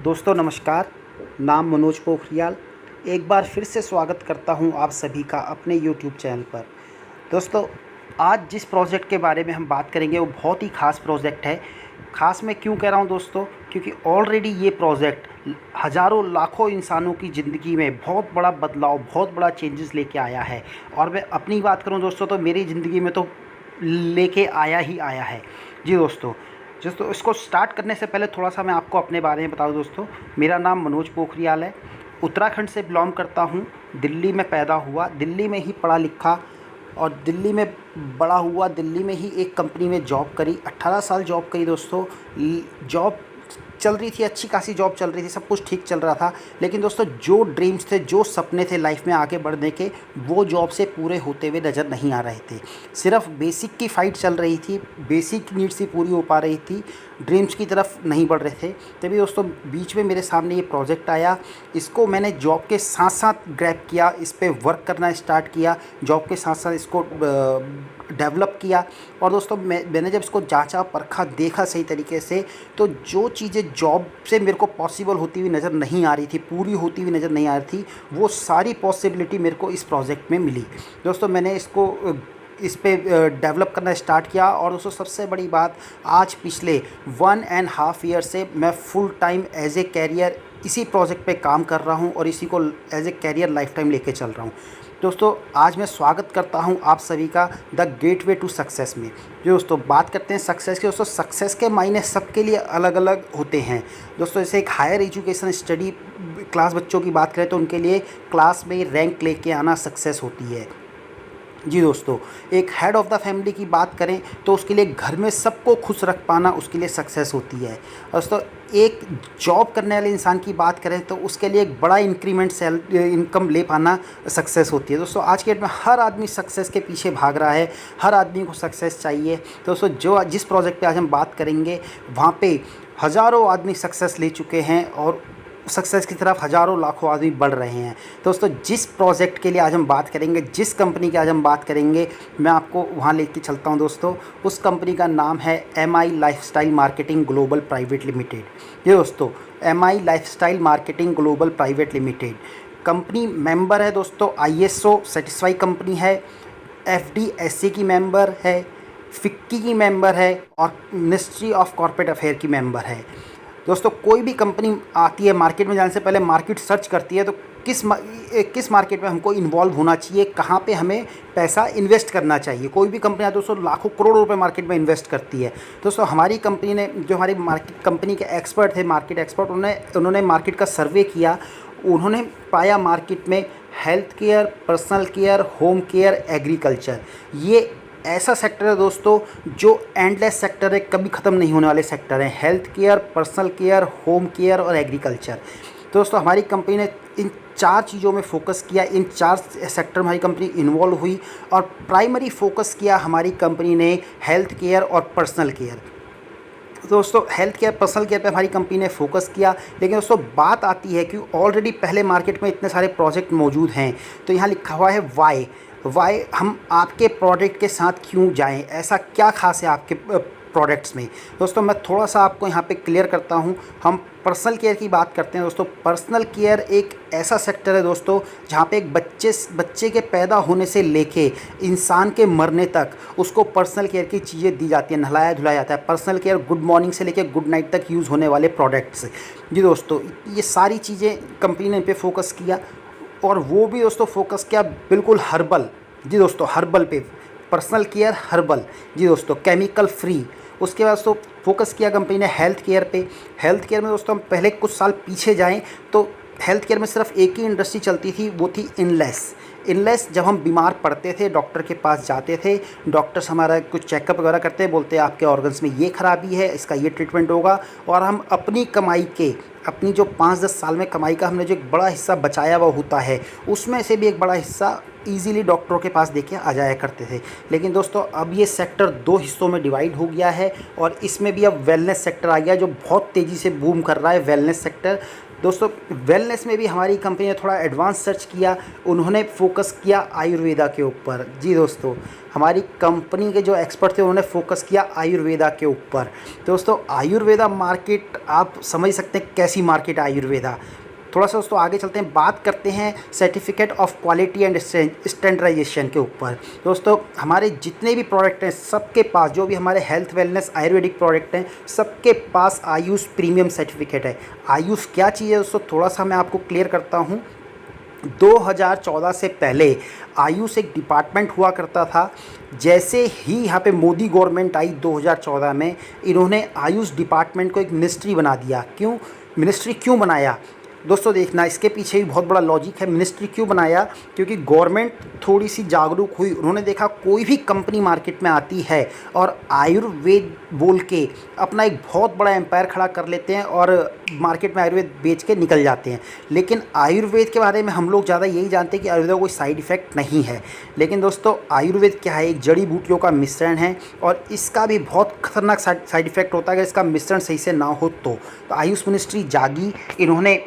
दोस्तों नमस्कार। नाम मनोज पोखरियाल। एक बार फिर से स्वागत करता हूं आप सभी का अपने YouTube चैनल पर। दोस्तों आज जिस प्रोजेक्ट के बारे में हम बात करेंगे वो बहुत ही ख़ास प्रोजेक्ट है। ख़ास मैं क्यों कह रहा हूं दोस्तों, क्योंकि ऑलरेडी ये प्रोजेक्ट हज़ारों लाखों इंसानों की ज़िंदगी में बहुत बड़ा बदलाव, बहुत बड़ा चेंजेस लेके आया है। और मैं अपनी बात करूं दोस्तों तो मेरी ज़िंदगी में तो लेके आया ही आया है। जी दोस्तों इसको स्टार्ट करने से पहले थोड़ा सा मैं आपको अपने बारे में बताऊं दोस्तों। मेरा नाम मनोज पोखरियाल है। उत्तराखंड से बिलोंग करता हूं। दिल्ली में पैदा हुआ, दिल्ली में ही पढ़ा लिखा और दिल्ली में बड़ा हुआ। दिल्ली में ही एक कंपनी में जॉब करी, 18 साल जॉब करी दोस्तों। जॉब चल रही थी, अच्छी खासी जॉब चल रही थी, सब कुछ ठीक चल रहा था। लेकिन दोस्तों जो ड्रीम्स थे, जो सपने थे लाइफ में आगे बढ़ने के, वो जॉब से पूरे होते हुए नज़र नहीं आ रहे थे। सिर्फ बेसिक की फ़ाइट चल रही थी, बेसिक नीड्स ही पूरी हो पा रही थी, ड्रीम्स की तरफ नहीं बढ़ रहे थे। तभी दोस्तों बीच में मेरे सामने ये प्रोजेक्ट आया। इसको मैंने जॉब के साथ साथ ग्रैब किया, इस पर वर्क करना स्टार्ट किया, जॉब के साथ साथ इसको डेवलप किया। और दोस्तों मैंने जब इसको जांचा परखा, देखा सही तरीके से, तो जो चीज़ें जॉब से मेरे को पॉसिबल होती हुई नज़र नहीं आ रही थी, पूरी होती हुई नज़र नहीं आ रही थी, वो सारी पॉसिबिलिटी मेरे को इस प्रोजेक्ट में मिली। दोस्तों मैंने इस पे डेवलप करना स्टार्ट किया। और दोस्तों सबसे बड़ी बात, आज पिछले 1.5 ईयर से मैं full time as a career इसी प्रोजेक्ट पे काम कर रहा हूँ और इसी को as a career lifetime लेके चल रहा हूँ। दोस्तों आज मैं स्वागत करता हूं आप सभी का द गेटवे टू सक्सेस में। जो दोस्तों बात करते हैं सक्सेस की, दोस्तों सक्सेस के मायने सबके लिए अलग अलग होते हैं। दोस्तों जैसे एक हायर एजुकेशन स्टडी क्लास बच्चों की बात करें तो उनके लिए क्लास में रैंक लेके आना सक्सेस होती है। जी दोस्तों एक हेड ऑफ़ द फैमिली की बात करें तो उसके लिए घर में सबको खुश रख पाना उसके लिए सक्सेस होती है। दोस्तों एक जॉब करने वाले इंसान की बात करें तो उसके लिए एक बड़ा इंक्रीमेंट इनकम ले पाना सक्सेस होती है। दोस्तों आज के डेट में हर आदमी सक्सेस के पीछे भाग रहा है, हर आदमी को सक्सेस चाहिए। दोस्तों जिस प्रोजेक्ट पे आज हम बात करेंगे वहाँ पे हज़ारों आदमी सक्सेस ले चुके हैं और सक्सेस की तरफ हज़ारों लाखों आदमी बढ़ रहे हैं। दोस्तों जिस प्रोजेक्ट के लिए आज हम बात करेंगे, जिस कंपनी की आज हम बात करेंगे, मैं आपको वहाँ लेके चलता हूँ दोस्तों। उस कंपनी का नाम है MI lifestyle marketing global private limited. ये दोस्तों MI lifestyle marketing global private limited company member है दोस्तों, ISO सर्टिफाइड कंपनी है, FDSA की मेंबर है, फिक्की की मेंबर है और मिनिस्ट्री ऑफ कॉर्पोरेट अफेयर की मेंबर है। दोस्तों कोई भी कंपनी आती है मार्केट में जाने से पहले मार्केट सर्च करती है तो किस मार्केट में हमको इन्वॉल्व होना चाहिए, कहाँ पे हमें पैसा इन्वेस्ट करना चाहिए। कोई भी कंपनी आती है दोस्तों लाखों करोड़ों रुपए मार्केट में इन्वेस्ट करती है। दोस्तों हमारी कंपनी ने, जो हमारी कंपनी के एक्सपर्ट थे, मार्केट एक्सपर्ट, उन्होंने मार्केट का सर्वे किया। उन्होंने पाया मार्केट में health care, personal care, home care, agriculture, ये ऐसा सेक्टर है दोस्तों जो एंडलेस सेक्टर है, कभी ख़त्म नहीं होने वाले सेक्टर हैं। Health care, personal care, home care और एग्रीकल्चर। दोस्तों हमारी कंपनी ने इन 4 चीज़ों में फोकस किया, इन 4 सेक्टर में हमारी कंपनी इन्वॉल्व हुई और प्राइमरी फोकस किया हमारी कंपनी ने हेल्थ केयर और पर्सनल केयर। दोस्तों हेल्थ केयर, पर्सनल केयर पे हमारी कंपनी ने फोकस किया। लेकिन दोस्तों बात आती है कि ऑलरेडी पहले मार्केट में इतने सारे प्रोजेक्ट मौजूद हैं, तो यहाँ लिखा हुआ है वाई, हम आपके प्रोडक्ट के साथ क्यों जाएं, ऐसा क्या खास है आपके प्रोडक्ट्स में। दोस्तों मैं थोड़ा सा आपको यहाँ पे क्लियर करता हूँ। हम पर्सनल केयर की बात करते हैं दोस्तों। पर्सनल केयर एक ऐसा सेक्टर है दोस्तों जहाँ पे एक बच्चे के पैदा होने से लेके इंसान के मरने तक उसको पर्सनल केयर की चीज़ें दी जाती हैं, नहलाया धुलाया जाता है। पर्सनल केयर गुड मॉर्निंग से लेके गुड नाइट तक यूज़ होने वाले प्रोडक्ट्स। जी दोस्तों ये सारी चीज़ें कंपनी ने इन पर फोकस किया और वो भी दोस्तों फोकस किया बिल्कुल हर्बल। जी दोस्तों हर्बल पे, पर्सनल केयर हर्बल। जी दोस्तों केमिकल फ्री। उसके बाद दोस्तों फोकस किया कंपनी ने हेल्थ केयर पे। हेल्थ केयर में दोस्तों हम पहले कुछ साल पीछे जाएं तो हेल्थ केयर में सिर्फ एक ही इंडस्ट्री चलती थी, वो थी इनलेस। जब हम बीमार पड़ते थे डॉक्टर के पास जाते थे, डॉक्टर्स हमारा कुछ चेकअप वगैरह करते, बोलते आपके ऑर्गन्स में ये खराबी है, इसका ये ट्रीटमेंट होगा। और हम अपनी कमाई के, अपनी जो 5-10 साल में कमाई का हमने जो एक बड़ा हिस्सा बचाया हुआ होता है, उसमें से भी एक बड़ा हिस्सा ईज़िली डॉक्टरों के पास देके आ जाया करते थे। लेकिन दोस्तों अब ये सेक्टर 2 हिस्सों में डिवाइड हो गया है और इसमें भी अब वेलनेस सेक्टर आ गया जो बहुत तेज़ी से बूम कर रहा है, वेलनेस सेक्टर। दोस्तों वेलनेस में भी हमारी कंपनी ने थोड़ा एडवांस सर्च किया, उन्होंने फोकस किया आयुर्वेदा के ऊपर। जी दोस्तों हमारी कंपनी के जो एक्सपर्ट थे उन्होंने फोकस किया आयुर्वेदा के ऊपर। दोस्तों आयुर्वेदा मार्केट आप समझ सकते हैं कैसी मार्केट है आयुर्वेदा। थोड़ा सा दोस्तों आगे चलते हैं, बात करते हैं certificate of quality and standardization के ऊपर। दोस्तों हमारे जितने भी प्रोडक्ट हैं सबके पास, जो भी हमारे हेल्थ वेलनेस आयुर्वेदिक प्रोडक्ट हैं सबके पास आयुष प्रीमियम सर्टिफिकेट है। आयुष क्या चीज़ है दोस्तों, थोड़ा सा मैं आपको क्लियर करता हूँ। 2014 से पहले आयुष एक डिपार्टमेंट हुआ करता था। जैसे ही यहाँ पे मोदी गवर्नमेंट आई 2014 में, इन्होंने आयुष डिपार्टमेंट को एक मिनिस्ट्री बना दिया। क्यों मिनिस्ट्री क्यों बनाया दोस्तों, देखना इसके पीछे भी बहुत बड़ा लॉजिक है। मिनिस्ट्री क्यों बनाया, क्योंकि गवर्नमेंट थोड़ी सी जागरूक हुई। उन्होंने देखा कोई भी कंपनी मार्केट में आती है और आयुर्वेद बोल के अपना एक बहुत बड़ा एम्पायर खड़ा कर लेते हैं और मार्केट में आयुर्वेद बेच के निकल जाते हैं। लेकिन आयुर्वेद के बारे में हम लोग ज़्यादा यही जानते हैं कि आयुर्वेद का कोई साइड इफ़ेक्ट नहीं है। लेकिन दोस्तों आयुर्वेद क्या है, एक जड़ी बूटियों का मिश्रण है और इसका भी बहुत खतरनाक साइड इफ़ेक्ट होता है अगर इसका मिश्रण सही से ना हो तो आयुष मिनिस्ट्री जागी, इन्होंने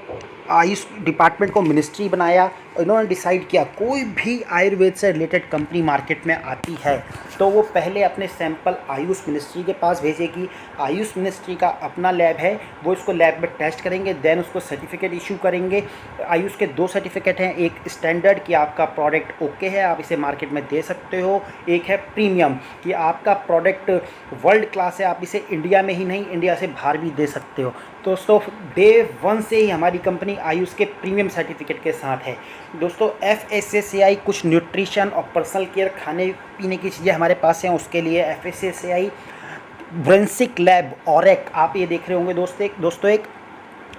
आयुष डिपार्टमेंट को मिनिस्ट्री बनाया और इन्होंने डिसाइड किया कोई भी आयुर्वेद से रिलेटेड कंपनी मार्केट में आती है तो वो पहले अपने सैंपल आयुष मिनिस्ट्री के पास भेजेगी। आयुष मिनिस्ट्री का अपना लैब है, वो इसको लैब में टेस्ट करेंगे, देन उसको सर्टिफिकेट इशू करेंगे। आयुष के 2 सर्टिफिकेट हैं, एक स्टैंडर्ड कि आपका प्रोडक्ट ओके है, आप इसे मार्केट में दे सकते हो, एक है प्रीमियम कि आपका प्रोडक्ट वर्ल्ड क्लास है, आप इसे इंडिया में ही नहीं इंडिया से बाहर भी दे सकते हो। दोस्तों डे 1 से ही हमारी कंपनी आयुष के प्रीमियम सर्टिफिकेट के साथ है। दोस्तों FSSAI कुछ न्यूट्रिशन और पर्सनल केयर खाने पीने की चीज़ें हमारे पास हैं, उसके लिए FSSAI ब्रेंसिक लैब ऑरेक आप ये देख रहे होंगे दोस्तों एक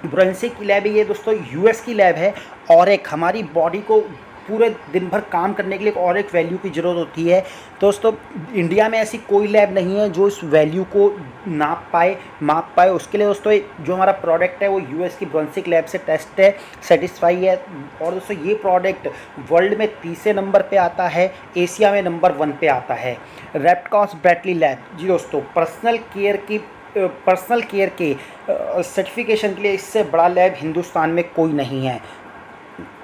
ब्रेंसिक की लैब है ये दोस्तों, US की लैब है। ऑरेक हमारी बॉडी को पूरे दिन भर काम करने के लिए और एक वैल्यू की ज़रूरत होती है। दोस्तों इंडिया में ऐसी कोई लैब नहीं है जो इस वैल्यू को माप पाए। उसके लिए दोस्तों जो हमारा प्रोडक्ट है वो US की ब्रेंसिक लैब से टेस्ट है, सेटिस्फाई है। और दोस्तों ये प्रोडक्ट वर्ल्ड में 30वें नंबर पे आता है, एशिया में नंबर 1 पे आता है। रेडक्रॉस ब्रैडली लैब जी दोस्तों, पर्सनल केयर के सर्टिफिकेशन के लिए इससे बड़ा लैब हिंदुस्तान में कोई नहीं है।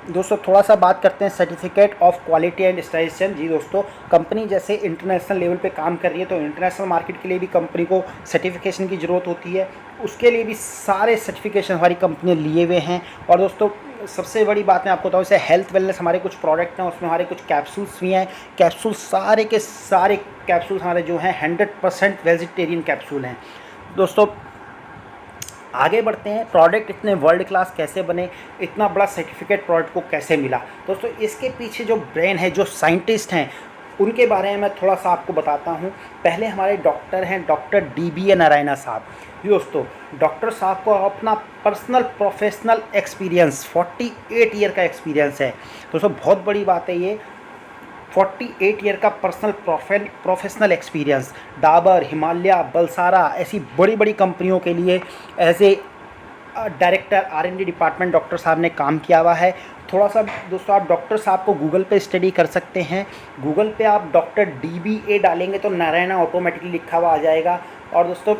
दोस्तों थोड़ा सा बात करते हैं certificate of quality and standardisation. जी दोस्तों, कंपनी जैसे इंटरनेशनल लेवल पे काम कर रही है तो इंटरनेशनल मार्केट के लिए भी कंपनी को सर्टिफिकेशन की ज़रूरत होती है। उसके लिए भी सारे सर्टिफिकेशन हमारी कंपनी ने लिए हुए हैं। और दोस्तों सबसे बड़ी बात मैं आपको बताऊँ, जैसे हेल्थ वेलनेस हमारे कुछ प्रोडक्ट हैं, उसमें हमारे कुछ कैप्सूल्स भी हैं। कैप्सूल सारे के सारे कैप्सूल्स हमारे जो हैं 100% वेजिटेरियन कैप्सूल हैं। दोस्तों आगे बढ़ते हैं, प्रोडक्ट इतने वर्ल्ड क्लास कैसे बने, इतना बड़ा सर्टिफिकेट प्रोडक्ट को कैसे मिला। दोस्तों इसके पीछे जो ब्रेन है, जो साइंटिस्ट हैं, उनके बारे में मैं थोड़ा सा आपको बताता हूँ। पहले हमारे डॉक्टर हैं डॉक्टर DBA नारायणा साहब। दोस्तों डॉक्टर साहब को अपना पर्सनल प्रोफेशनल एक्सपीरियंस 48 ईयर का एक्सपीरियंस है। दोस्तों बहुत बड़ी बात है ये, 48 ईयर का personal professional experience. Dabur, Himalaya, Balsara ऐसी बड़ी बड़ी कंपनियों के लिए as a director R&D department doctor साहब ने काम किया हुआ है। थोड़ा सा दोस्तों आप डॉक्टर साहब को गूगल पे स्टडी कर सकते हैं। गूगल पे आप डॉक्टर DBA डालेंगे तो नारायणा ऑटोमेटिकली लिखा हुआ आ जाएगा। और दोस्तों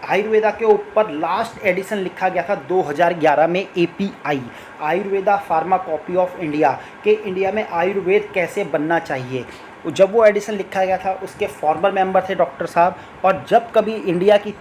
आयुर्वेदा के ऊपर लास्ट एडिशन लिखा गया था 2011 में API Ayurveda pharma copy of India के इंडिया में आयुर्वेद कैसे बनना चाहिए। जब वो एडिशन लिखा गया था उसके फॉर्मर मेंबर थे डॉक्टर साहब। और जब कभी इंडिया की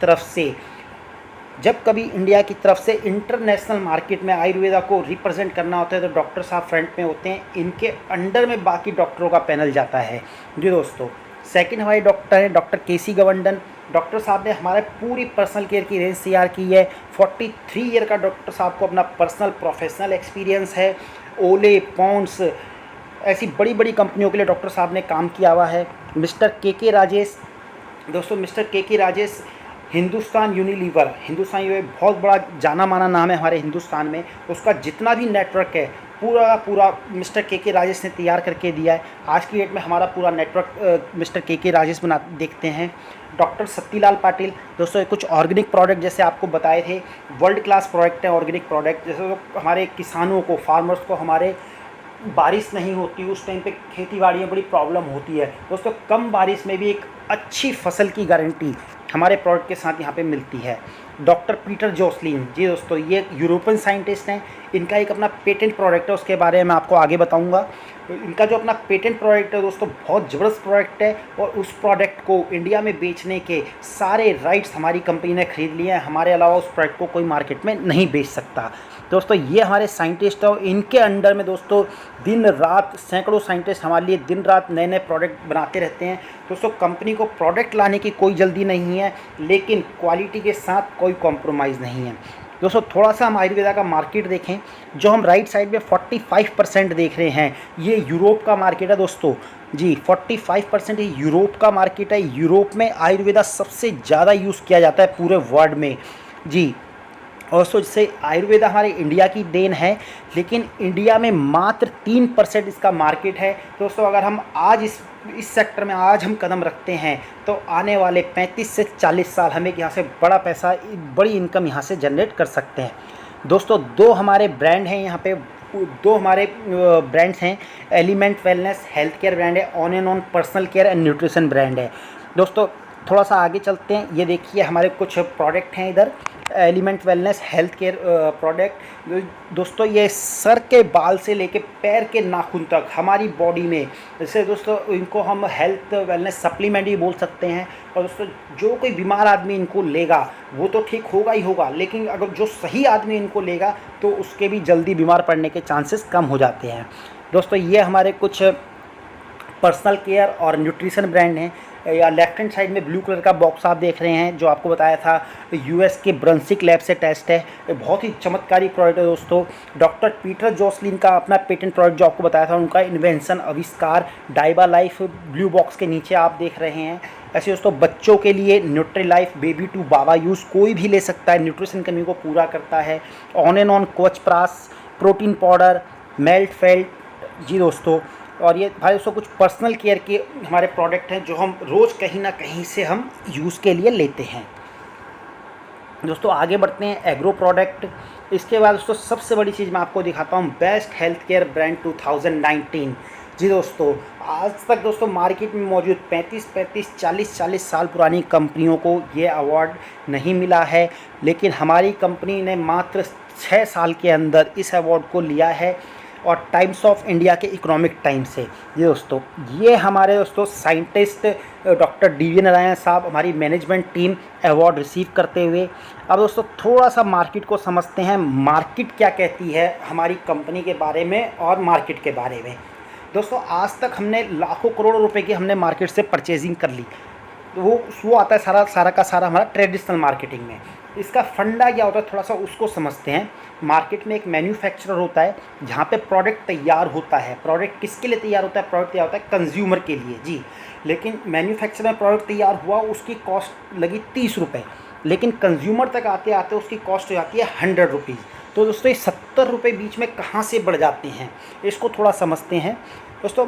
तरफ से इंटरनेशनल मार्केट में आयुर्वेदा को रिप्रेजेंट करना होता है तो डॉक्टर साहब फ्रंट में होते हैं। इनके अंडर में बाकी डॉक्टरों का पैनल जाता है। जी दोस्तों सेकंड हमारे डॉक्टर हैं डॉक्टर KC गवंडन। डॉक्टर साहब ने हमारे पूरी पर्सनल केयर की रेंज तैयार की है। 43 ईयर का डॉक्टर साहब को अपना पर्सनल प्रोफेशनल एक्सपीरियंस है। ओले, पॉन्ड्स ऐसी बड़ी बड़ी कंपनियों के लिए डॉक्टर साहब ने काम किया हुआ है। मिस्टर KK राजेश, दोस्तों mister KK Rajesh Hindustan Unilever बहुत बड़ा जाना माना नाम है हमारे हिंदुस्तान में। उसका जितना भी नेटवर्क है पूरा मिस्टर KK राजेश ने तैयार करके दिया है। आज की डेट में हमारा पूरा नेटवर्क मिस्टर KK राजेश देखते हैं। डॉक्टर सत्तीलाल पाटिल, दोस्तों कुछ ऑर्गेनिक प्रोडक्ट जैसे आपको बताए थे वर्ल्ड क्लास प्रोडक्ट है। ऑर्गेनिक प्रोडक्ट जैसे तो हमारे किसानों को, फार्मर्स को, हमारे बारिश नहीं होती उस टाइम पे खेती बाड़ी में बड़ी प्रॉब्लम होती है। दोस्तों कम बारिश में भी एक अच्छी फसल की गारंटी हमारे प्रोडक्ट के साथ यहाँ पे मिलती है। Doctor Peter Joslin. जी दोस्तों, ये यूरोपियन साइंटिस्ट हैं। इनका एक अपना पेटेंट प्रोडक्ट है, उसके बारे में मैं आपको आगे बताऊंगा। इनका जो अपना पेटेंट प्रोडक्ट है दोस्तों, बहुत ज़बरदस्त प्रोडक्ट है, और उस प्रोडक्ट को इंडिया में बेचने के सारे राइट्स हमारी कंपनी ने खरीद लिए हैं। हमारे अलावा उस प्रोडक्ट को कोई मार्केट में नहीं बेच सकता। दोस्तों ये हमारे साइंटिस्ट हैं, और इनके अंडर में दोस्तों दिन रात सैकड़ों साइंटिस्ट हमारे लिए दिन रात नए नए प्रोडक्ट बनाते रहते हैं। दोस्तों कंपनी को प्रोडक्ट लाने की कोई जल्दी नहीं है, लेकिन क्वालिटी के साथ कोई कॉम्प्रोमाइज़ नहीं है। दोस्तों थोड़ा सा हम आयुर्वेदा का मार्केट देखें, जो हम राइट साइड में 45% देख रहे हैं, ये यूरोप का मार्केट है दोस्तों। जी 45% ये यूरोप का मार्केट है। यूरोप में आयुर्वेदा सबसे ज़्यादा यूज़ किया जाता है पूरे वर्ल्ड में। जी और सो जैसे आयुर्वेदा हमारे इंडिया की देन है, लेकिन इंडिया में मात्र 3% इसका मार्केट है। दोस्तों अगर हम आज इस सेक्टर में आज हम कदम रखते हैं, तो आने वाले 35 से 40 साल हमें यहाँ से बड़ा पैसा, बड़ी इनकम यहाँ से जनरेट कर सकते हैं। दोस्तों दो हमारे ब्रांड हैं यहाँ पे, दो हमारे ब्रांड्स हैं। Element Wellness health care brand है, On and On personal care and nutrition brand है। दोस्तों थोड़ा सा आगे चलते हैं, ये देखिए हमारे कुछ प्रोडक्ट हैं इधर। Element Wellness health care product दोस्तों, ये सर के बाल से लेके पैर के नाखून तक हमारी बॉडी में, जैसे दोस्तों इनको हम हेल्थ वेलनेस सप्लीमेंट भी बोल सकते हैं। और दोस्तों जो कोई बीमार आदमी इनको लेगा वो तो ठीक होगा ही होगा, लेकिन अगर जो सही आदमी इनको लेगा तो उसके भी जल्दी बीमार पड़ने के चांसेस कम हो जाते हैं। दोस्तों ये हमारे कुछ पर्सनल केयर और न्यूट्रिशन ब्रांड हैं। या लेफ्ट हैंड साइड में ब्लू कलर का बॉक्स आप देख रहे हैं, जो आपको बताया था यूएस के ब्रंसिक लैब से टेस्ट है। बहुत ही चमत्कारी प्रोडक्ट है दोस्तों। डॉक्टर पीटर जोसलिन का अपना पेटेंट प्रोडक्ट जो आपको बताया था, उनका इन्वेंशन आविष्कार डाइबा लाइफ ब्लू बॉक्स के नीचे आप देख रहे हैं। ऐसे दोस्तों बच्चों के लिए न्यूट्री लाइफ बेबी टू बाबा यूज़ कोई भी ले सकता है, न्यूट्रिशन कमी को पूरा करता है। ऑन एंड ऑन कोच प्रास प्रोटीन पाउडर मेल्ट फेल्ट। जी दोस्तों, और ये भाई दोस्तों कुछ पर्सनल केयर के हमारे प्रोडक्ट हैं, जो हम रोज़ कहीं ना कहीं से हम यूज़ के लिए लेते हैं। दोस्तों आगे बढ़ते हैं एग्रो प्रोडक्ट। इसके बाद दोस्तों सबसे बड़ी चीज़ मैं आपको दिखाता हूँ, बेस्ट हेल्थ केयर ब्रांड 2019। जी दोस्तों, आज तक दोस्तों मार्केट में मौजूद 35 40 साल पुरानी कंपनियों को ये अवार्ड नहीं मिला है, लेकिन हमारी कंपनी ने मात्र 6 साल के अंदर इस अवार्ड को लिया है, और टाइम्स ऑफ इंडिया के इकोनॉमिक टाइम्स से। ये दोस्तों ये हमारे दोस्तों साइंटिस्ट डॉक्टर डी नारायण साहब, हमारी मैनेजमेंट टीम अवार्ड रिसीव करते हुए। अब दोस्तों थोड़ा सा मार्केट को समझते हैं, मार्केट क्या कहती है हमारी कंपनी के बारे में और मार्केट के बारे में। दोस्तों आज तक हमने लाखों करोड़ों रुपए की हमने मार्केट से परचेजिंग कर ली, तो वो आता है सारा का सारा हमारा ट्रेडिशनल मार्केटिंग में। इसका फंडा क्या होता है थोड़ा सा उसको समझते हैं। मार्केट में एक मैन्युफैक्चरर होता है, जहाँ पे प्रोडक्ट तैयार होता है। प्रोडक्ट किसके लिए तैयार होता है? प्रोडक्ट तैयार होता है कंज्यूमर के लिए। जी, लेकिन मैन्युफैक्चर में प्रोडक्ट तैयार हुआ, उसकी कॉस्ट लगी 30 रुपये, लेकिन कंज्यूमर तक आते आते उसकी कॉस्ट हो जाती है 100 रुपीज़। तो दोस्तों ये 70 रुपये बीच में कहाँ से बढ़ जाते हैं, इसको थोड़ा समझते हैं। दोस्तों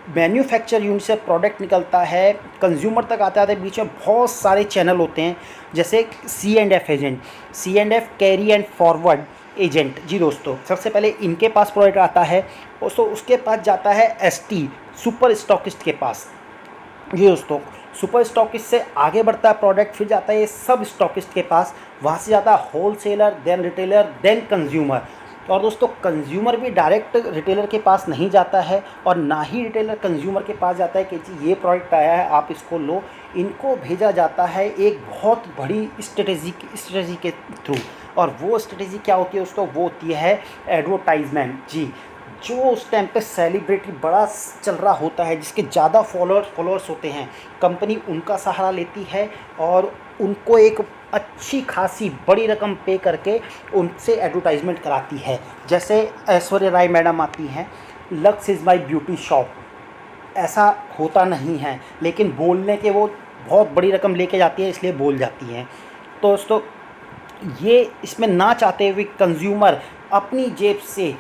मैन्युफैक्चर यूनिट से प्रोडक्ट निकलता है, कंज्यूमर तक आते आते बीच में बहुत सारे चैनल होते हैं, जैसे C&F agent, C&F carry and forward agent. जी दोस्तों, सबसे पहले इनके पास प्रोडक्ट आता है, दोस्तों उसके पास जाता है ST सुपर स्टॉकिस्ट के पास। जी दोस्तों, सुपर स्टॉकिस्ट से आगे बढ़ता है प्रोडक्ट, फिर जाता है ये सब स्टॉकिस्ट के पास, वहाँ से जाता है wholesaler, then retailer, then consumer. और दोस्तों कंज्यूमर भी डायरेक्ट रिटेलर के पास नहीं जाता है, और ना ही रिटेलर कंज्यूमर के पास जाता है कि जी ये प्रोडक्ट आया है आप इसको लो। इनको भेजा जाता है एक बहुत बड़ी स्ट्रेटेजी के थ्रू, और वो स्ट्रेटेजी क्या होती है दोस्तों? वो होती है एडवर्टाइजमेंट। जी, जो उस टाइम पे सेलिब्रिटी बड़ा चल रहा होता है, जिसके ज़्यादा फॉलोअर्स होते हैं, कंपनी उनका सहारा लेती है और उनको एक अच्छी खासी बड़ी रकम पे करके उनसे एडवर्टाइजमेंट कराती है। जैसे ऐश्वर्या राय मैडम आती हैं, lux is my beauty shop. ऐसा होता नहीं है, लेकिन बोलने के वो बहुत बड़ी रकम लेके जाती है, इसलिए बोल जाती हैं। तो दोस्तों ये इसमें ना चाहते हुए कंज्यूमर अपनी जेब से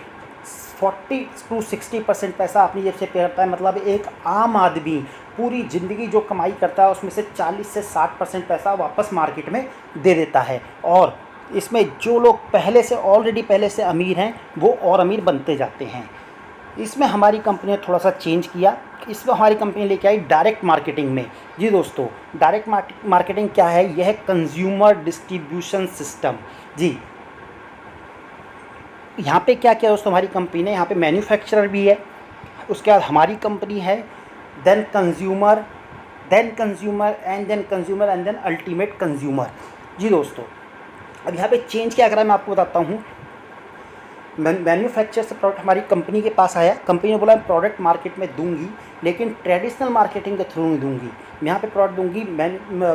40 to 60% पैसा अपनी जेब से पे करता है। मतलब एक आम आदमी पूरी ज़िंदगी जो कमाई करता है उसमें से 40 से 60% पैसा वापस मार्केट में दे देता है, और इसमें जो लोग पहले से अमीर हैं वो और अमीर बनते जाते हैं। इसमें हमारी कंपनी ने थोड़ा सा चेंज किया। इसमें हमारी कंपनी लेके आई डायरेक्ट मार्केटिंग में। जी दोस्तों, डायरेक्ट मार्केटिंग क्या है? यह है कंज्यूमर डिस्ट्रीब्यूशन सिस्टम। जी, यहाँ पे क्या किया दोस्तों हमारी कंपनी ने, यहाँ पे मैन्युफैक्चरर भी है, उसके बाद हमारी कंपनी है, then consumer, and then ultimate consumer. जी दोस्तों, अब यहाँ पे चेंज क्या करा मैं आपको बताता हूँ। मैन्युफैक्चर से प्रोडक्ट हमारी कंपनी के पास आया, कंपनी ने बोला मैं प्रोडक्ट मार्केट में दूंगी, लेकिन ट्रेडिशनल मार्केटिंग के थ्रू नहीं दूंगी। मैं यहाँ पे प्रोडक्ट दूंगी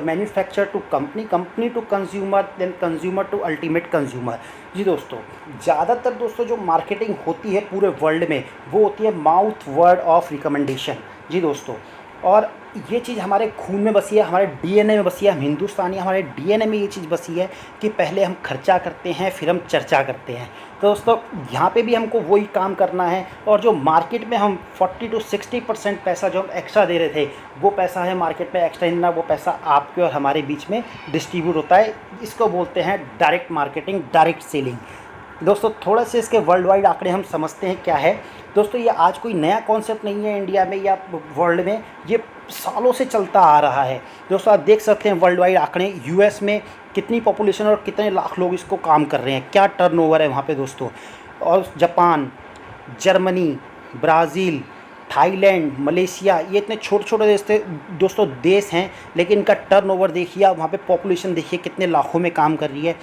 manufacture to company, company to consumer, then consumer to ultimate consumer. जी दोस्तों, ज़्यादातर दोस्तों जो मार्केटिंग होती है पूरे वर्ल्ड में वो होती है माउथ वर्ड ऑफ रिकमेंडेशन। जी दोस्तों, और ये चीज़ हमारे खून में बसी है, हमारे डीएनए में बसी है। हम हिंदुस्तानी, हमारे डीएनए में ये चीज़ बसी है कि पहले हम खर्चा करते हैं फिर हम चर्चा करते हैं। तो दोस्तों यहाँ पे भी हमको वही काम करना है, और जो मार्केट में हम 40 to 60% पैसा जो हम एक्स्ट्रा दे रहे थे, वो पैसा है मार्केट में एक्स्ट्रा देना, वो पैसा आपके और हमारे बीच में डिस्ट्रीब्यूट होता है। इसको बोलते हैं डायरेक्ट मार्केटिंग, डायरेक्ट सेलिंग। दोस्तों थोड़ा से इसके वर्ल्ड वाइड आंकड़े हम समझते हैं क्या है। दोस्तों ये आज कोई नया कॉन्सेप्ट नहीं है इंडिया में या वर्ल्ड में, ये सालों से चलता आ रहा है। दोस्तों आप देख सकते हैं वर्ल्ड वाइड आंकड़े, यूएस में कितनी पॉपुलेशन और कितने लाख लोग इसको काम कर रहे हैं, क्या टर्नओवर है वहाँ पे दोस्तों। और Japan, Germany, Brazil, Thailand, Malaysia, ये इतने छोटे छोटे देश थे दोस्तों, देश हैं, लेकिन इनका टर्नओवर देखिए आप, वहाँ पे पॉपुलेशन देखिए कितने लाखों में काम कर रही है।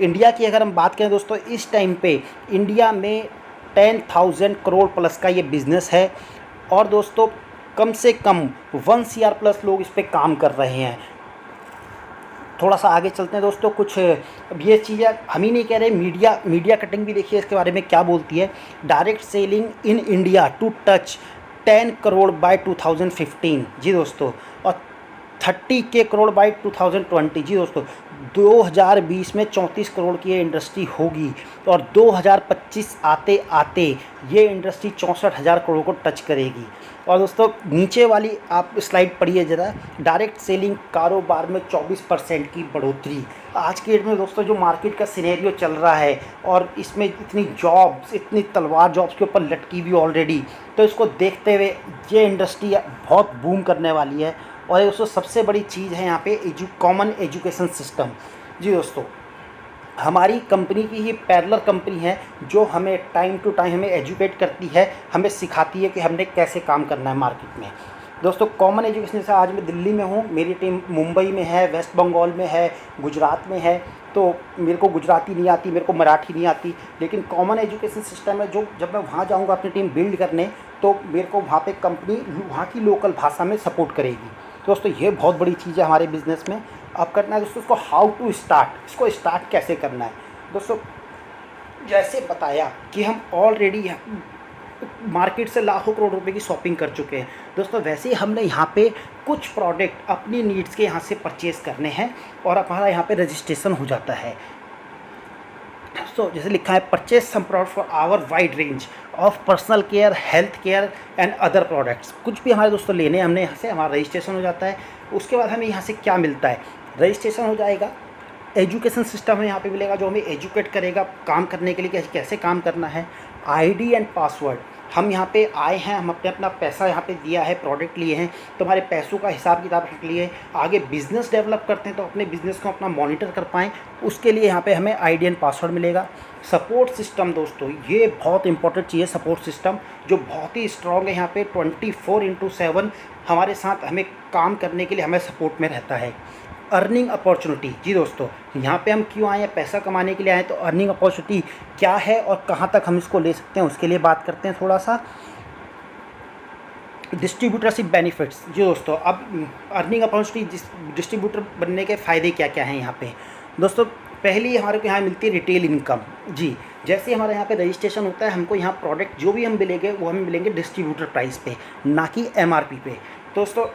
इंडिया की अगर हम बात करें दोस्तों, इस टाइम पे इंडिया में 10,000 करोड़ प्लस का ये बिज़नेस है, और दोस्तों कम से कम 1 CR प्लस लोग इस पे काम कर रहे हैं। थोड़ा सा आगे चलते हैं दोस्तों, कुछ अब ये चीज़ें हम ही नहीं कह रहे, मीडिया कटिंग भी देखिए इसके बारे में क्या बोलती है। Direct selling in India to touch 10 crore by 2015। जी दोस्तों, और 30K करोड़ बाय 2020। जी दोस्तों, 2020 में 34 करोड़ की ये इंडस्ट्री होगी, और 2025 आते आते ये इंडस्ट्री 64,000 करोड़ को टच करेगी। और दोस्तों नीचे वाली आप स्लाइड पढ़िए ज़रा, डायरेक्ट सेलिंग कारोबार में 24% की बढ़ोतरी। आज के डेट में दोस्तों जो मार्केट का सिनेरियो चल रहा है, और इसमें इतनी जॉब्स, इतनी तलवार जॉब्स के ऊपर लटकी हुई ऑलरेडी, तो इसको देखते हुए ये इंडस्ट्री बहुत बूम करने वाली है। और दोस्तों सबसे बड़ी चीज़ है यहाँ पे कॉमन एजुकेशन सिस्टम। जी दोस्तों, हमारी कंपनी की ये पैरेलल कंपनी है जो हमें टाइम टू टाइम हमें एजुकेट करती है, हमें सिखाती है कि हमने कैसे काम करना है मार्केट में। दोस्तों कॉमन एजुकेशन, जैसे आज मैं दिल्ली में हूँ, मेरी टीम मुंबई में है, वेस्ट बंगाल में है, गुजरात में है, तो मेरे को गुजराती नहीं आती, मेरे को मराठी नहीं आती, लेकिन कॉमन एजुकेशन सिस्टम है जो जब मैं वहाँ जाऊँगा अपनी टीम बिल्ड करने, तो मेरे को वहाँ पे कंपनी वहाँ की लोकल भाषा में सपोर्ट करेगी। दोस्तों ये बहुत बड़ी चीज़ है हमारे बिज़नेस में। अब करना है दोस्तों इसको हाउ टू स्टार्ट, इसको स्टार्ट कैसे करना है। दोस्तों जैसे बताया कि हम ऑलरेडी मार्केट से लाखों करोड़ रुपए की शॉपिंग कर चुके हैं दोस्तों, वैसे ही हमने यहाँ पे कुछ प्रोडक्ट अपनी नीड्स के यहाँ से परचेज़ करने हैं, और हमारा यहाँ पे रजिस्ट्रेशन हो जाता है। सो जैसे लिखा है, purchase some product for our wide range of personal care, health care and other products. कुछ भी हमारे दोस्तों लेने हमने यहाँ से, हमारा रजिस्ट्रेशन हो जाता है। उसके बाद हमें यहाँ से क्या मिलता है, रजिस्ट्रेशन हो जाएगा, एजुकेशन सिस्टम हमें यहाँ पे मिलेगा जो हमें एजुकेट करेगा काम करने के लिए, कैसे काम करना है। आईडी एंड पासवर्ड, हम यहाँ पे आए हैं, हम अपना पैसा यहाँ पे दिया है, प्रोडक्ट लिए हैं, तो हमारे पैसों का हिसाब किताब रख लिए, आगे बिज़नेस डेवलप करते हैं तो अपने बिज़नेस को अपना मॉनिटर कर पाएँ, उसके लिए यहाँ पे हमें आईडी एंड पासवर्ड मिलेगा। सपोर्ट सिस्टम दोस्तों, ये बहुत इंपॉर्टेंट चीज़ है, सपोर्ट सिस्टम जो बहुत ही स्ट्रॉन्ग है। यहाँ पे 24/7 हमारे साथ हमें काम करने के लिए हमें सपोर्ट में रहता है। अर्निंग अपॉर्चुनिटी, जी दोस्तों यहाँ पे हम क्यों आए हैं, पैसा कमाने के लिए आए, तो अर्निंग अपॉर्चुनिटी क्या है और कहाँ तक हम इसको ले सकते हैं उसके लिए बात करते हैं थोड़ा सा। डिस्ट्रीब्यूटरशिप बेनिफिट्स, जी दोस्तों अब अर्निंग अपॉर्चुनिटी, डिस्ट्रीब्यूटर बनने के फ़ायदे क्या क्या हैं यहाँ पे दोस्तों। पहली हमारे को यहाँ मिलती है रिटेल इनकम। जी जैसे ही हमारे यहाँ पे रजिस्ट्रेशन होता है, हमको यहाँ प्रोडक्ट जो भी हम मिलेंगे वो हमें मिलेंगे डिस्ट्रीब्यूटर प्राइस पे, ना कि MRP पे। दोस्तों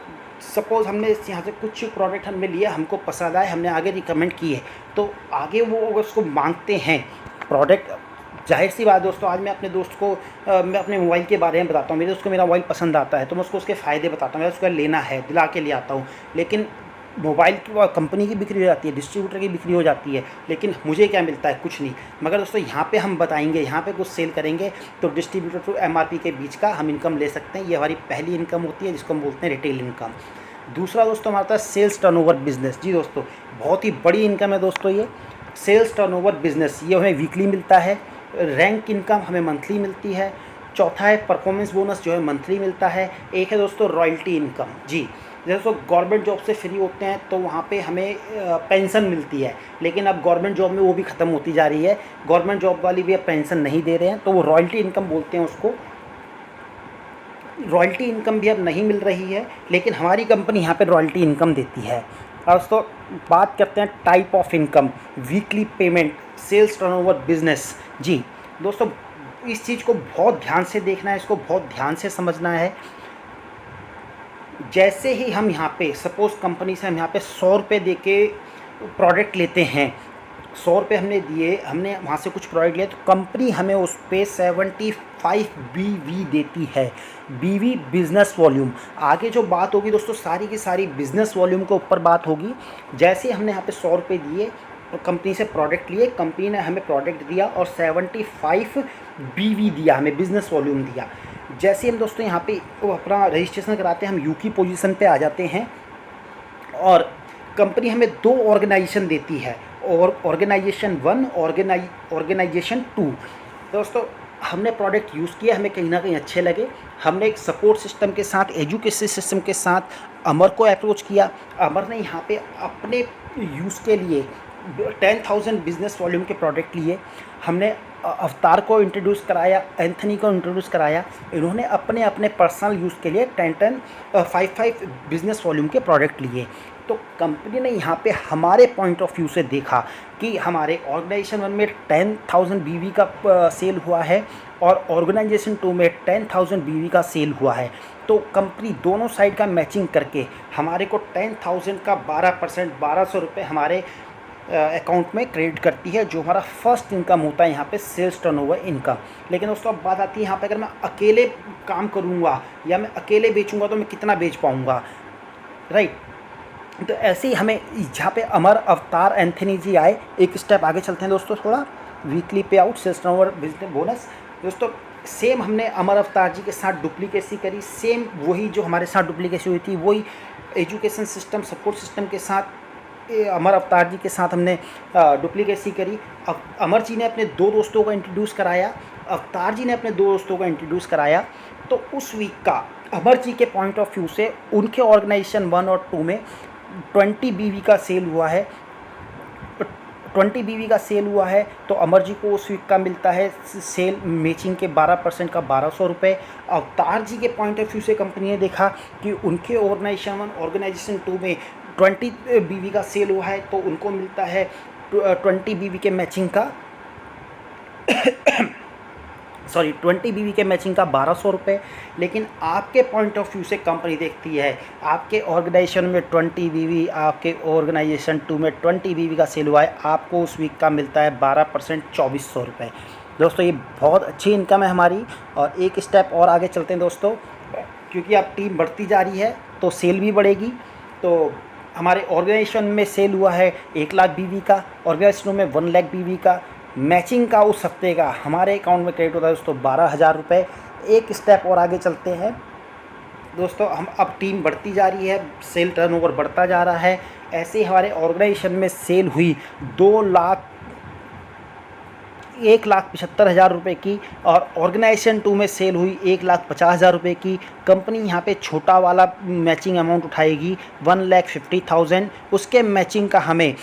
सपोज़ हमने यहाँ से कुछ प्रोडक्ट हमने लिया, हमको पसंद आए, हमने आगे रिकमेंड किए, तो आगे वो उसको मांगते हैं प्रोडक्ट। जाहिर सी बात दोस्तों, आज मैं अपने दोस्त को मैं अपने मोबाइल के बारे में बताता हूँ, मेरे दोस्त को मेरा मोबाइल पसंद आता है तो मैं उसको उसके फ़ायदे बताता हूँ, मैं उसको लेना है, दिला के ले आता हूँ, लेकिन मोबाइल की कंपनी की बिक्री हो जाती है, डिस्ट्रीब्यूटर की बिक्री हो जाती है, लेकिन मुझे क्या मिलता है? कुछ नहीं। मगर दोस्तों यहाँ पे हम बताएंगे, यहाँ पे कुछ सेल करेंगे तो डिस्ट्रीब्यूटर टू एमआरपी के बीच का हम इनकम ले सकते हैं। ये हमारी पहली इनकम होती है जिसको हम बोलते हैं रिटेल इनकम। दूसरा दोस्तों हमारा सेल्स टर्नओवर बिजनेस। जी दोस्तों, बहुत ही बड़ी इनकम है दोस्तों ये सेल्स टर्नओवर बिजनेस। ये हमें वीकली मिलता है। रैंक इनकम हमें मंथली मिलती है। चौथा है परफॉर्मेंस बोनस जो है मंथली मिलता है। एक है दोस्तों रॉयल्टी इनकम। जी, जैसे तो गवर्नमेंट जॉब से फ्री होते हैं तो वहाँ पे हमें पेंशन मिलती है, लेकिन अब गवर्नमेंट जॉब में वो भी ख़त्म होती जा रही है। गवर्नमेंट जॉब वाली भी अब पेंशन नहीं दे रहे हैं, तो वो रॉयल्टी इनकम बोलते हैं उसको। रॉयल्टी इनकम भी अब नहीं मिल रही है, लेकिन हमारी कंपनी यहाँ पे रॉयल्टी इनकम देती है। और दोस्तों बात करते हैं type of income, weekly payment, sales turnover business. जी दोस्तों, इस चीज़ को बहुत ध्यान से देखना है, इसको बहुत ध्यान से समझना है। जैसे ही हम यहाँ पे सपोज़ कंपनी से हम यहाँ पे 100 रुपये दे के प्रोडक्ट लेते हैं, 100 रुपये हमने दिए, हमने वहाँ से कुछ प्रोडक्ट लिया, तो कंपनी हमें उस पर 75 BV देती है। BV business volume. आगे जो बात होगी दोस्तों सारी की सारी बिज़नेस वॉल्यूम के ऊपर बात होगी। जैसे ही हमने यहाँ पे 100 रुपये दिए और कंपनी से प्रोडक्ट लिए, कंपनी ने हमें प्रोडक्ट दिया और 75 BV दिया, हमें बिज़नेस वॉल्यूम दिया। जैसे हम दोस्तों यहाँ पे वो अपना रजिस्ट्रेशन कराते हैं, हम यू की पोजीशन पे आ जाते हैं और कंपनी हमें 2 ऑर्गेनाइजेशन देती है, और ऑर्गेनाइजेशन 1, ऑर्गेनाइजेशन 2। दोस्तों हमने प्रोडक्ट यूज़ किया, हमें कहीं ना कहीं अच्छे लगे, हमने एक सपोर्ट सिस्टम के साथ, एजुकेशन सिस्टम के साथ अमर को अप्रोच किया। अमर ने यहाँ पे अपने यूज़ के लिए 10,000 बिजनेस वॉल्यूम के प्रोडक्ट लिए। हमने अवतार को इंट्रोड्यूस कराया, एंथनी को इंट्रोड्यूस कराया। इन्होंने अपने अपने पर्सनल यूज़ के लिए 5 बिजनेस वॉल्यूम के प्रोडक्ट लिए। तो कंपनी ने यहाँ पे हमारे पॉइंट ऑफ व्यू से देखा कि हमारे ऑर्गेनाइजेशन 1 में 10,000 BV का सेल हुआ है और ऑर्गेनाइजेशन 2 में 10,000 BV का सेल हुआ है। तो कंपनी दोनों साइड का मैचिंग करके हमारे को 10,000 का 12%, 1,200 रुपये हमारे अकाउंट में क्रेडिट करती है, जो हमारा फर्स्ट इनकम होता है यहाँ पे सेल्स टर्नओवर इनकम। लेकिन दोस्तों अब बात आती है यहाँ पे, अगर मैं अकेले काम करूँगा या मैं अकेले बेचूँगा तो मैं कितना बेच पाऊँगा, राइट। तो ऐसे ही हमें जहाँ पे अमर, अवतार, एंथनी जी आए, एक स्टेप आगे चलते हैं दोस्तों थोड़ा। Weekly payout, sales turnover, business bonus. दोस्तों सेम हमने अमर अवतार जी के साथ डुप्लीकेसी करी, सेम वही जो हमारे साथ डुप्लीकेसी हुई थी वही एजुकेशन सिस्टम, सपोर्ट सिस्टम के साथ अमर अवतार जी के साथ हमने डुप्लीकेसी करी। अमर जी ने अपने 2 दोस्तों को इंट्रोड्यूस कराया, अवतार जी ने अपने 2 दोस्तों को इंट्रोड्यूस कराया। तो उस वीक का अमर जी के पॉइंट ऑफ व्यू से उनके ऑर्गेनाइजेशन 1 और 2 में 20 BV का सेल हुआ है। 20 BV का सेल हुआ है तो अमर जी को उस वीक का मिलता है सेल मैचिंग के 12% का 1,200 रुपये। अवतार जी के पॉइंट ऑफ व्यू से कंपनी ने देखा कि उनके ऑर्गेनाइजेशन 1, ऑर्गेनाइजेशन 2 में 20 BV का सेल हुआ है तो उनको मिलता है 20 BV के मैचिंग का 20 BV के मैचिंग का 1,200 रुपये। लेकिन आपके पॉइंट ऑफ व्यू से कंपनी देखती है आपके ऑर्गेनाइजेशन में 20 BV, आपके ऑर्गेनाइजेशन 2 में 20 BV का सेल हुआ है, आपको उस वीक का मिलता है 12%, 2,400 रुपये। दोस्तों ये बहुत अच्छी इनकम है हमारी। और एक स्टेप और आगे चलते हैं दोस्तों, क्योंकि अब टीम बढ़ती जा रही है तो सेल भी बढ़ेगी। तो हमारे ऑर्गेनाइजेशन में सेल हुआ है 1,00,000 BV का, ऑर्गेनाइजेशन में 1,00,000 BV का। मैचिंग का उस हफ्ते का हमारे अकाउंट में क्रेडिट होता है दोस्तों 12,000 रुपये। एक स्टेप और आगे चलते हैं दोस्तों, हम अब टीम बढ़ती जा रही है, सेल टर्नओवर बढ़ता जा रहा है। ऐसे ही हमारे ऑर्गेनाइजेशन में सेल हुई 1,75,000 रुपये की, और ऑर्गेनाइजेशन 2 में सेल हुई 1,50,000 रुपये की। कंपनी यहाँ पे छोटा वाला मैचिंग अमाउंट उठाएगी 1,50,000, उसके मैचिंग का हमें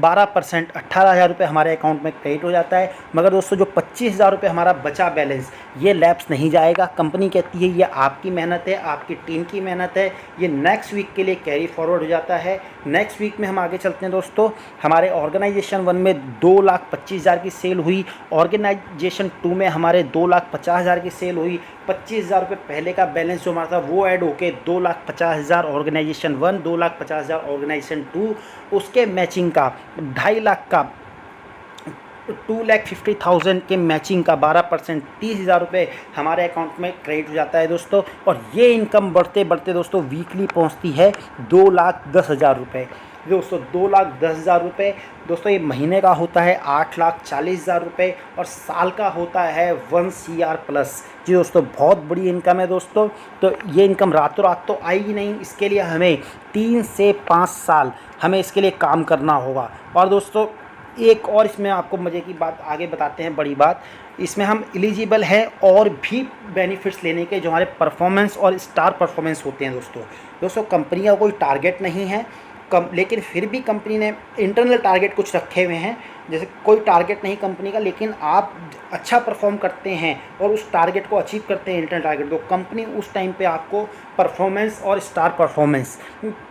12%, 18,000 रुपये हमारे अकाउंट में क्रेडिट हो जाता है। मगर दोस्तों जो 25,000 रुपये हमारा बचा बैलेंस, ये लैप्स नहीं जाएगा। कंपनी कहती है ये आपकी मेहनत है, आपकी टीम की मेहनत है, ये नेक्स्ट वीक के लिए कैरी फॉरवर्ड हो जाता है। नेक्स्ट वीक में हम आगे चलते हैं दोस्तों, हमारे ऑर्गेनाइजेशन 1 में 2,25,000 की सेल हुई, ऑर्गेनाइजेशन 2 में हमारे 2,50,000 की सेल हुई। 25,000 रुपये पहले का बैलेंस जो हमारा था वो ऐड होके 2,50,000 ऑर्गेनाइजेशन 1, 2,50,000 ऑर्गेनाइजेशन 2, उसके मैचिंग का 2.5 लाख का 2,50,000 के मैचिंग का 12% 30,000 रुपये हमारे अकाउंट में क्रेडिट हो जाता है दोस्तों। और ये इनकम बढ़ते बढ़ते दोस्तों वीकली पहुंचती है 2,10,000 रुपये दोस्तों। 2,10,000 रुपये दोस्तों ये महीने का होता है 8,40,000 रुपये और साल का होता है 1 CR प्लस। जी दोस्तों बहुत बड़ी इनकम है दोस्तों। तो ये इनकम रातों रात तो आएगी नहीं, इसके लिए हमें 3 से 5 साल हमें इसके लिए काम करना होगा। और दोस्तों एक और इसमें आपको मज़े की बात आगे बताते हैं, बड़ी बात, इसमें हम एलिजिबल हैं और भी बेनिफिट्स लेने के जो हमारे परफॉर्मेंस और स्टार परफॉर्मेंस होते हैं दोस्तों कंपनी का कोई टारगेट नहीं है लेकिन फिर भी कंपनी ने इंटरनल टारगेट कुछ रखे हुए हैं। जैसे कोई टारगेट नहीं कंपनी का, लेकिन आप अच्छा परफॉर्म करते हैं और उस टारगेट को अचीव करते हैं इंटरनल टारगेट, तो कंपनी उस टाइम पे आपको परफॉर्मेंस और स्टार परफॉर्मेंस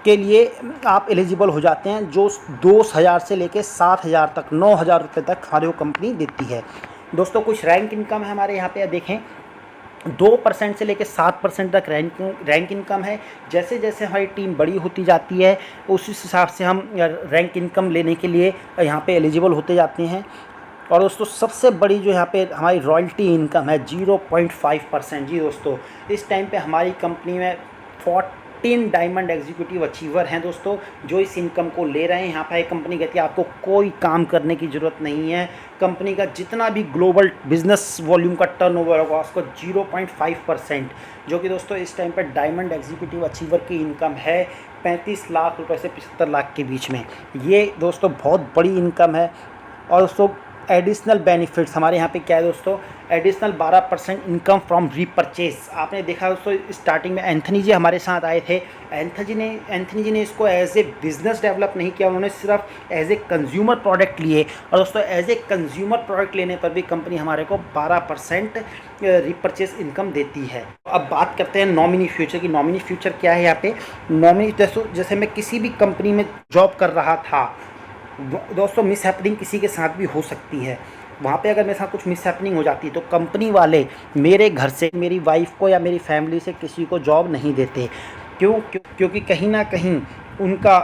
के लिए आप एलिजिबल हो जाते हैं, जो 2,000 से लेकर 7,000 तक 9,000 रुपये तक हमारी वो कंपनी देती है दोस्तों। कुछ रैंक इनकम है हमारे यहाँ पे, देखें 2% से लेकर 7% तक रैंक इनकम है। जैसे जैसे हमारी टीम बड़ी होती जाती है उस हिसाब से हम रैंक इनकम लेने के लिए यहाँ पे एलिजिबल होते जाते हैं। और दोस्तों सबसे बड़ी जो यहाँ पे हमारी रॉयल्टी इनकम है 0.5%। जी दोस्तों इस टाइम पे हमारी कंपनी में 14 डायमंड एग्जीक्यूटिव अचीवर हैं दोस्तों, जो इस इनकम को ले रहे हैं। यहाँ पर कंपनी कहती है आपको कोई काम करने की ज़रूरत नहीं है, कंपनी का जितना भी ग्लोबल बिजनेस वॉल्यूम का टर्नओवर होगा उसको 0.5%, जो कि दोस्तों इस टाइम पर डायमंड एग्जीक्यूटिव अचीवर की इनकम है 35 लाख रुपए से 75 लाख के बीच में। ये दोस्तों बहुत बड़ी इनकम है। और दोस्तों एडिशनल बेनिफिट्स हमारे यहाँ पे क्या है दोस्तों, एडिशनल 12% इनकम फ्रॉम रीपरचेज। आपने देखा दोस्तों स्टार्टिंग में एंथनी जी हमारे साथ आए थे, एंथनी जी ने इसको एज ए बिज़नेस डेवलप नहीं किया, उन्होंने सिर्फ एज ए कंज्यूमर प्रोडक्ट लिए। और दोस्तों एज ए कंज्यूमर प्रोडक्ट लेने पर भी कंपनी हमारे को 12% रीपरचेज इनकम देती है। अब बात करते हैं नॉमिनी फ्यूचर की। नॉमिनी फ्यूचर क्या है यहाँ पे, नॉमिनी जैसे मैं किसी भी कंपनी में जॉब कर रहा था दोस्तों, मिस हैपनिंग किसी के साथ भी हो सकती है। वहाँ पे अगर मेरे साथ कुछ मिस हैपनिंग हो जाती है तो कंपनी वाले मेरे घर से मेरी वाइफ को या मेरी फैमिली से किसी को जॉब नहीं देते। क्योंकि कहीं ना कहीं उनका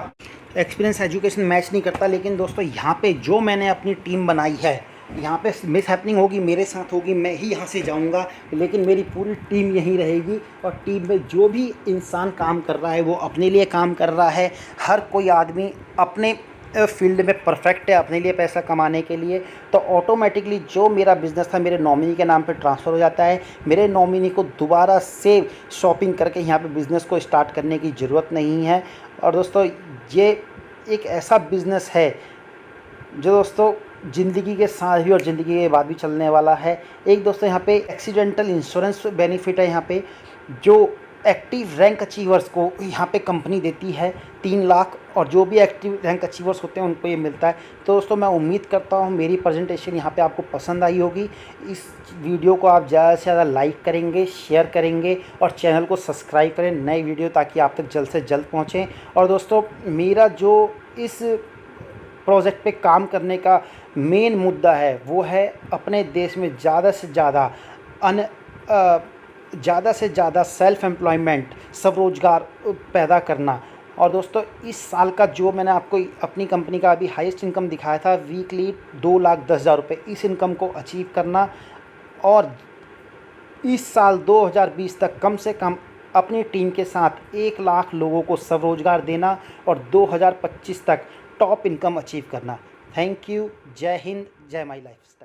एक्सपीरियंस एजुकेशन मैच नहीं करता। लेकिन दोस्तों यहाँ पे जो मैंने अपनी टीम बनाई है, यहाँ पे मिस हैपनिंग होगी मेरे साथ होगी, मैं ही यहाँ से जाऊँगा, लेकिन मेरी पूरी टीम यहीं रहेगी। और टीम में जो भी इंसान काम कर रहा है वो अपने लिए काम कर रहा है। हर कोई आदमी अपने फील्ड में परफेक्ट है अपने लिए पैसा कमाने के लिए। तो ऑटोमेटिकली जो मेरा बिज़नेस था मेरे नॉमिनी के नाम पे ट्रांसफ़र हो जाता है। मेरे नॉमिनी को दोबारा से शॉपिंग करके यहाँ पे बिज़नेस को स्टार्ट करने की ज़रूरत नहीं है। और दोस्तों ये एक ऐसा बिज़नेस है जो दोस्तों ज़िंदगी के साथ भी और ज़िंदगी के बाद भी चलने वाला है। एक दोस्तों यहाँ पे एक्सीडेंटल इंश्योरेंस बेनिफिट है यहाँ पे, जो एक्टिव रैंक अचीवर्स को यहाँ पे कंपनी देती है 3 लाख, और जो भी एक्टिव रैंक अचीवर्स होते हैं उनको ये मिलता है। तो दोस्तों मैं उम्मीद करता हूँ मेरी प्रेजेंटेशन यहाँ पे आपको पसंद आई होगी। इस वीडियो को आप ज़्यादा से ज़्यादा लाइक करेंगे, शेयर करेंगे और चैनल को सब्सक्राइब करें नई वीडियो ताकि आप तक जल्द से जल्द पहुँचें। और दोस्तों मेरा जो इस प्रोजेक्ट पे काम करने का मेन मुद्दा है वो है अपने देश में ज़्यादा से ज़्यादा सेल्फ एम्प्लॉयमेंट, स्वरोजगार पैदा करना। और दोस्तों इस साल का जो मैंने आपको अपनी कंपनी का अभी हाईएस्ट इनकम दिखाया था वीकली 2,10,000 रुपये, इस इनकम को अचीव करना और इस साल 2020 तक कम से कम अपनी टीम के साथ 1 लाख लोगों को स्वरोजगार देना और 2025 तक टॉप इनकम अचीव करना। Thank you. जय हिंद, जय माई लाइफस्टाइल।